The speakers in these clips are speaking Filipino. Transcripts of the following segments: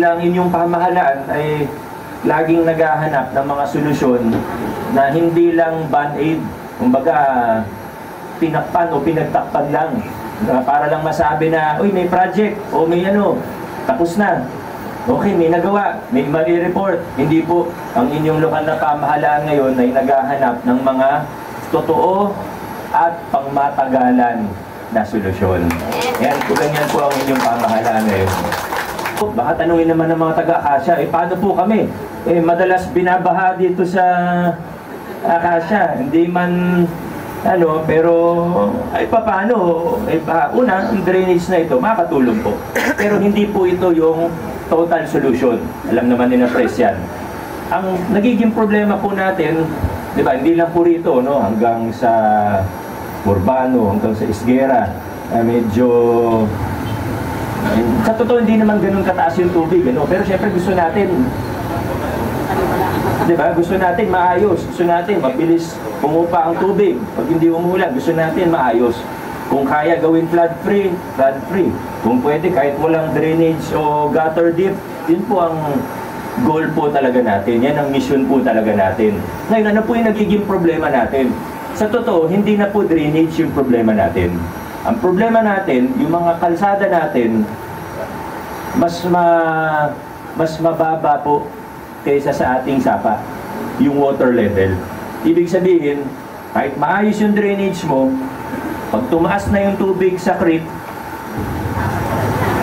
Ang inyong pamahalaan ay laging naghahanap ng mga solusyon na hindi lang band-aid, kumbaga tinakpan o pinagtakpan lang para lang masabi na, uy, may project o may ano, tapos na. Okay, may nagawa, may mali-report. Hindi po, ang inyong lokal na pamahalaan ngayon ay naghahanap ng mga totoo at pangmatagalan na solusyon. Yan, ganyan po ang inyong pamahalaan ngayon. Baka tanungin naman ng mga taga-Akasya, paano po kami? Madalas binabaha dito sa Akasya, hindi man ano, pero paano? Una, ang drainage na ito, makatulong po. Pero hindi po ito yung total solution. Alam naman din ng press yan. Ang nagiging problema po natin, di ba, hindi lang po rito, no? Hanggang sa Urbano, hanggang sa Isguera, medyo sa totoo hindi naman ganun kataas yung tubig, ano? Pero syempre gusto natin, di ba? Gusto natin maayos, gusto natin mabilis pumupa ang tubig. Pag hindi umulan, gusto natin maayos. Kung kaya gawin flood-free, flood-free. Kung pwede, kahit walang drainage o gutter deep, yun po ang goal po talaga natin. Yan ang mission po talaga natin. Ngayon, ano po yung nagiging problema natin? Sa totoo, hindi na po drainage yung problema natin. Ang problema natin, yung mga kalsada natin, mas mababa po kaysa sa ating sapa, yung water level. Ibig sabihin, kahit maayos yung drainage mo, pag tumaas na yung tubig sa creek,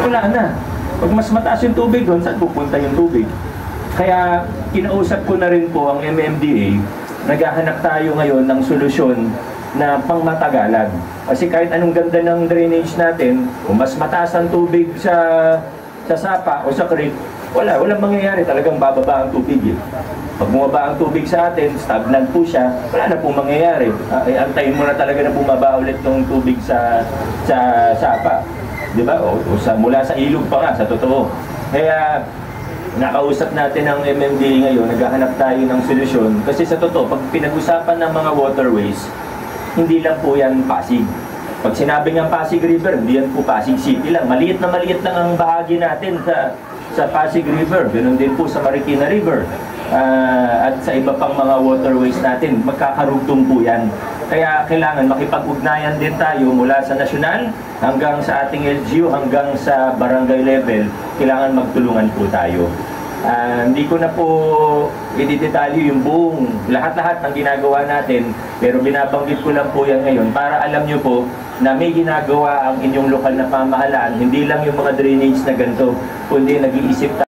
wala na. Pag mas mataas yung tubig doon, saan pupunta yung tubig? Kaya kinausap ko na rin po ang MMDA, naghahanap tayo ngayon ng solusyon na pangmatagalan. Kasi kahit anong ganda ng drainage natin, kung mas mataas ang tubig sa sapa o sa creek, walang mangyayari, talagang bababa ang tubig. Pag bumaba ang tubig sa atin, stagnant po siya, wala na pong mangyayari. Antayin mo na talaga na bumaba ulit ng tubig sa sapa. Di ba? Mula sa ilog pa nga, sa totoo. Kaya, nakausap natin ang MMDA ngayon, naghahanap tayo ng solusyon. Kasi sa totoo, pag pinag-usapan ng mga waterways, hindi lang po yan Pasig. Pag sinabi ng Pasig River, hindi yan po Pasig City lang. Maliit na maliit lang ang bahagi natin sa Pasig River. Ganun din po sa Marikina River. At sa iba pang mga waterways natin, magkakarugtong po yan. Kaya kailangan makipag-ugnayan din tayo mula sa nasyonal hanggang sa ating LGU, hanggang sa barangay level. Kailangan magtulungan po tayo. Hindi ko na po i-detalye yung buong lahat-lahat ng ginagawa natin, pero binabanggit ko lang po yan ngayon para alam nyo po na may ginagawa ang inyong lokal na pamahalaan, hindi lang yung mga drainage na ganito, kundi nag-iisip tayo